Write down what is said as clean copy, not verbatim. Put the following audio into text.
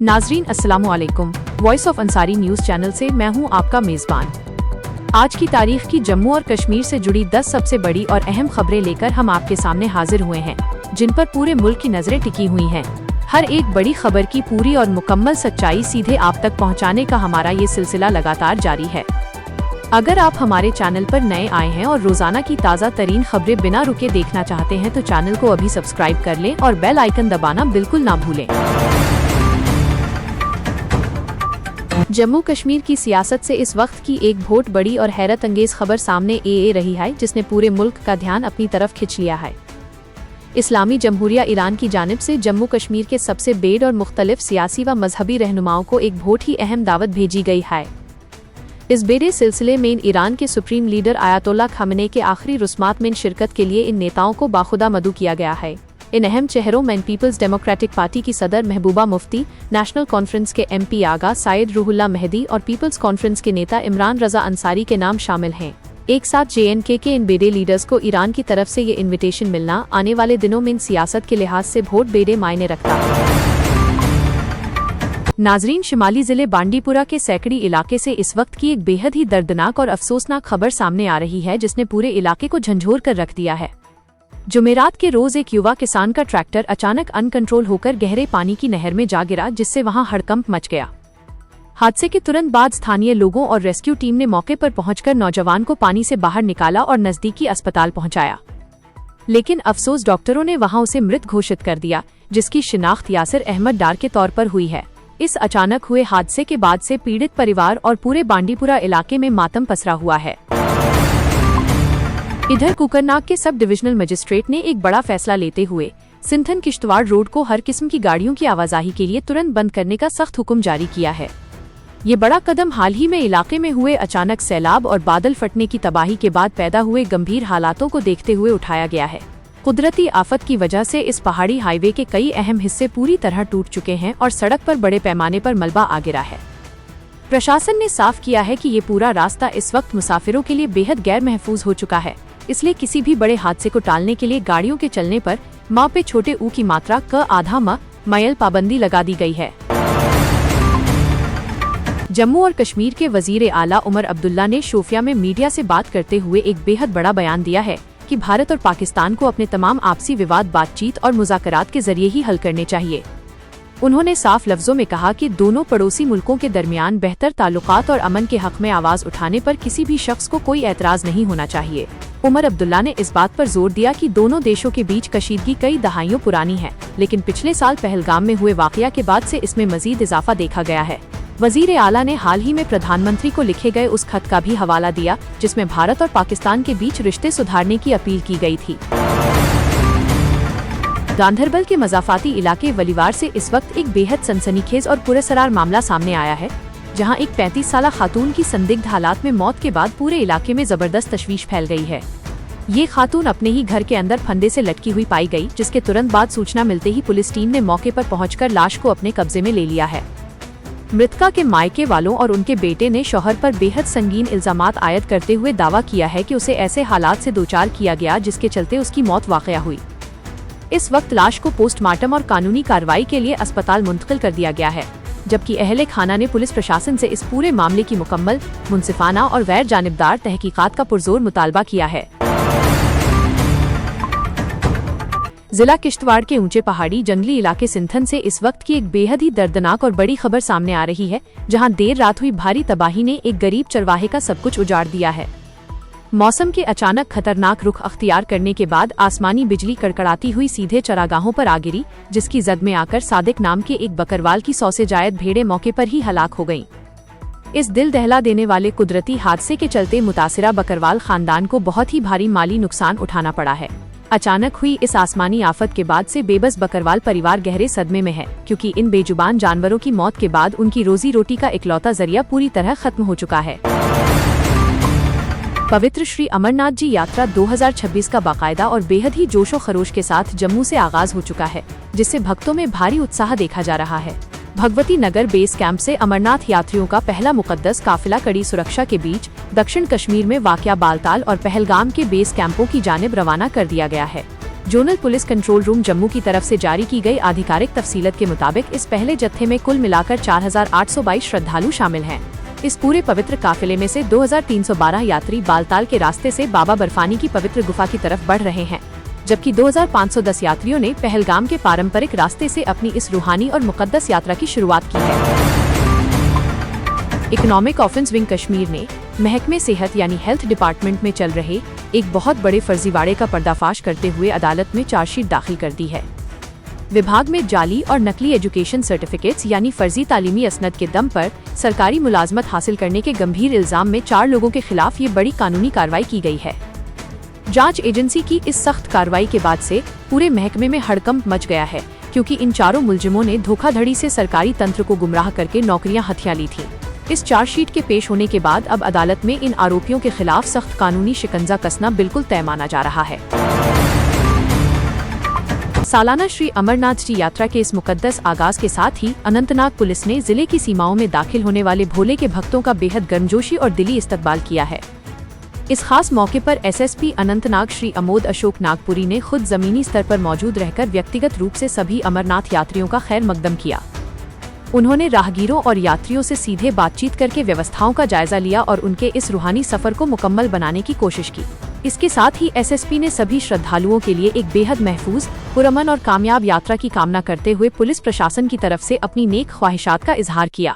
नाजरीन अस्सलाम वालेकुम। Voice of Ansari news channel से मैं हूं आपका मेजबान। आज की तारीख की जम्मू और कश्मीर से जुड़ी 10 सबसे बड़ी और अहम खबरें लेकर हम आपके सामने हाजिर हुए हैं, जिन पर पूरे मुल्क की नजरें टिकी हुई हैं। हर एक बड़ी खबर की पूरी और मुकम्मल सच्चाई सीधे आप तक पहुंचाने का हमारा ये सिलसिला लगातार जारी है। अगर आप हमारे चैनल पर नए आए हैं और रोजाना की ताज़ा तरीन खबरें बिना रुके देखना चाहते हैं तो चैनल को अभी सब्सक्राइब कर लें और बेल आइकन दबाना बिल्कुल ना भूलें। जम्मू कश्मीर की सियासत से इस वक्त की एक बहुत बड़ी और हैरत अंगेज खबर सामने आ रही है, जिसने पूरे मुल्क का ध्यान अपनी तरफ खींच लिया है। इस्लामी जमहूरिया ईरान की जानिब से जम्मू कश्मीर के सबसे बेड और मुख्तलिफ सियासी व मजहबी रहनुमाओं को एक बहुत ही अहम दावत भेजी गई है। इस बेड़े सिलसिले में ईरान के सुप्रीम लीडर आयतोल्ला खामेनी के आखिरी रस्मात में शिरकत के लिए इन नेताओं को बाखुदा मदऊ किया गया है। इन अहम चेहरों में पीपल्स डेमोक्रेटिक पार्टी की सदर महबूबा मुफ्ती, नेशनल कॉन्फ्रेंस के MP आगा साइद रूहुल्ला मेहदी और पीपल्स कॉन्फ्रेंस के नेता इमरान रजा अंसारी के नाम शामिल हैं। एक साथ JNK के इन बेड़े लीडर्स को ईरान की तरफ से ये इन्विटेशन मिलना आने वाले दिनों में इन सियासत के लिहाज से बहुत बेड़े मायने रखता है। नाजरीन, शिमाली जिले बांडीपुरा के सैकड़ी इलाके से इस वक्त की एक बेहद ही दर्दनाक और अफसोसनाक खबर सामने आ रही है, जिसने पूरे इलाके को झंझोर कर रख दिया है। जुमेरात के रोज एक युवा किसान का ट्रैक्टर अचानक अनकंट्रोल होकर गहरे पानी की नहर में जा गिरा, जिससे वहां हड़कंप मच गया। हादसे के तुरंत बाद स्थानीय लोगों और रेस्क्यू टीम ने मौके पर पहुंचकर नौजवान को पानी से बाहर निकाला और नजदीकी अस्पताल पहुंचाया, लेकिन अफसोस डॉक्टरों ने वहां उसे मृत घोषित कर दिया, जिसकी शिनाख्त यासिर अहमद डार के तौर पर हुई है। इस अचानक हुए हादसे के बाद से पीड़ित परिवार और पूरे बांडीपुरा इलाके में मातम पसरा हुआ है। इधर कुकरनाग के सब डिविजनल मजिस्ट्रेट ने एक बड़ा फैसला लेते हुए सिंथन किश्तवाड़ रोड को हर किस्म की गाड़ियों की आवाजाही के लिए तुरंत बंद करने का सख्त हुक्म जारी किया है। ये बड़ा कदम हाल ही में इलाके में हुए अचानक सैलाब और बादल फटने की तबाही के बाद पैदा हुए गंभीर हालातों को देखते हुए उठाया गया है। कुदरती आफत की वजह से इस पहाड़ी हाईवे के कई अहम हिस्से पूरी तरह टूट चुके हैं और सड़क पर बड़े पैमाने पर मलबा आ गिरा है। प्रशासन ने साफ किया है कि ये पूरा रास्ता इस वक्त मुसाफिरों के लिए बेहद गैर महफूज हो चुका है, इसलिए किसी भी बड़े हादसे को टालने के लिए गाड़ियों के चलने पर माँ पे छोटे ऊ की मात्रा क आधा माइल पाबंदी लगा दी गई है। जम्मू और कश्मीर के वजीर आला उमर अब्दुल्ला ने शोपियां में मीडिया से बात करते हुए एक बेहद बड़ा बयान दिया है कि भारत और पाकिस्तान को अपने तमाम आपसी विवाद बातचीत और मुज़ाकरात के जरिए ही हल करने चाहिए। उन्होंने साफ लफ्जों में कहा कि दोनों पड़ोसी मुल्कों के दरमियान बेहतर ताल्लुकात और अमन के हक में आवाज उठाने पर किसी भी शख्स को कोई एतराज नहीं होना चाहिए। उमर अब्दुल्ला ने इस बात पर जोर दिया कि दोनों देशों के बीच कशीदगी कई दहाइयों पुरानी है, लेकिन पिछले साल पहलगाम में हुए वाकया के बाद से इसमें मजीद इजाफा देखा गया है। वजीर आला ने हाल ही में प्रधानमंत्री को लिखे गए उस खत का भी हवाला दिया, जिसमें भारत और पाकिस्तान के बीच रिश्ते सुधारने की अपील की गई थी। गांधरबल के मजाफाती इलाके वलीवार से इस वक्त एक बेहद सनसनीखेज और पुरअसरार मामला सामने आया है, जहां एक 35 साला खातून की संदिग्ध हालात में मौत के बाद पूरे इलाके में जबरदस्त तशवीश फैल गई है। ये खातून अपने ही घर के अंदर फंदे से लटकी हुई पाई गई, जिसके तुरंत बाद सूचना मिलते ही पुलिस टीम ने मौके पर पहुंचकर लाश को अपने कब्जे में ले लिया है। मृतका के मायके वालों और उनके बेटे ने शौहर पर बेहद संगीन इल्जामात आयद करते हुए दावा किया है कि उसे ऐसे हालात से दोचार किया गया जिसके चलते उसकी मौत वाक़या हुई। इस वक्त लाश को पोस्टमार्टम और कानूनी कार्रवाई के लिए अस्पताल मुंतकिल कर दिया गया है, जबकि अहले खाना ने पुलिस प्रशासन से इस पूरे मामले की मुकम्मल, मुनसिफाना और गैर जानिबदार तहकीकात का पुरजोर मुतालबा किया है। जिला किश्तवाड़ के ऊंचे पहाड़ी जंगली इलाके सिंथन से इस वक्त की एक बेहद ही दर्दनाक और बड़ी खबर सामने आ रही है, जहां देर रात हुई भारी तबाही ने एक गरीब चरवाहे का सब कुछ उजाड़ दिया है। मौसम के अचानक खतरनाक रुख अख्तियार करने के बाद आसमानी बिजली कड़कड़ाती हुई सीधे चरागाहों पर आ गिरी, जिसकी जद में आकर सादिक नाम के एक बकरवाल की 100 से जायद भेड़ें मौके पर ही हलाक हो गईं। इस दिल दहला देने वाले कुदरती हादसे के चलते मुतासिरा बकरवाल खानदान को बहुत ही भारी माली नुकसान उठाना पड़ा है। अचानक हुई इस आसमानी आफत के बाद से बेबस बकरवाल परिवार गहरे सदमे में है, क्योंकि इन बेजुबान जानवरों की मौत के बाद उनकी रोजी रोटी का इकलौता जरिया पूरी तरह खत्म हो चुका है। पवित्र श्री अमरनाथ जी यात्रा 2026 का बाकायदा और बेहद ही जोशो खरोश के साथ जम्मू से आगाज हो चुका है, जिससे भक्तों में भारी उत्साह देखा जा रहा है। भगवती नगर बेस कैंप से अमरनाथ यात्रियों का पहला मुकद्दस काफिला कड़ी सुरक्षा के बीच दक्षिण कश्मीर में वाक़या बालताल और पहलगाम के बेस कैंपों की जानिब रवाना कर दिया गया है। Zonal police control room Jammu की तरफ से जारी की गई आधिकारिक तफसीलत के मुताबिक इस पहले जत्थे में कुल मिलाकर 4,822 श्रद्धालु शामिल हैं। इस पूरे पवित्र काफिले में से 2,312 यात्री बालताल के रास्ते से बाबा बर्फानी की पवित्र गुफा की तरफ बढ़ रहे हैं, जबकि 2,510 यात्रियों ने पहलगाम के पारंपरिक रास्ते से अपनी इस रूहानी और मुकद्दस यात्रा की शुरुआत की है। इकोनॉमिक ऑफेंस विंग कश्मीर ने महकमे सेहत यानी हेल्थ डिपार्टमेंट में चल रहे एक बहुत बड़े फर्जीवाड़े का पर्दाफाश करते हुए अदालत में चार्जशीट दाखिल कर दी है। विभाग में जाली और नकली एजुकेशन सर्टिफिकेट्स यानी फर्जी तालीमी असनद के दम पर सरकारी मुलाजमत हासिल करने के गंभीर इल्जाम में 4 लोगों के खिलाफ ये बड़ी कानूनी कार्रवाई की गई है। जांच एजेंसी की इस सख्त कार्रवाई के बाद से पूरे महकमे में हड़कंप मच गया है, क्योंकि इन चारों मुलजिमों ने धोखाधड़ी से सरकारी तंत्र को गुमराह करके नौकरियां हथिया ली थीं। इस चार्जशीट के पेश होने के बाद अब अदालत में इन आरोपियों के खिलाफ सख्त कानूनी शिकंजा कसना बिल्कुल तय माना जा रहा है। सालाना श्री अमरनाथ जी यात्रा के इस मुकद्दस आगाज के साथ ही अनंतनाग पुलिस ने जिले की सीमाओं में दाखिल होने वाले भोले के भक्तों का बेहद गर्मजोशी और दिली इस्तकबाल किया है। इस खास मौके पर एसएसपी अनंतनाग श्री अमोद अशोक नागपुरी ने खुद जमीनी स्तर पर मौजूद रहकर व्यक्तिगत रूप से सभी अमरनाथ यात्रियों का खैर मकदम किया। उन्होंने राहगीरों और यात्रियों से सीधे बातचीत करके व्यवस्थाओं का जायजा लिया और उनके इस रूहानी सफर को मुकम्मल बनाने की कोशिश की। इसके साथ ही एसएसपी ने सभी श्रद्धालुओं के लिए एक बेहद महफूज, पुरअमन और कामयाब यात्रा की कामना करते हुए पुलिस प्रशासन की तरफ से अपनी नेक ख्वाहिशात का इजहार किया।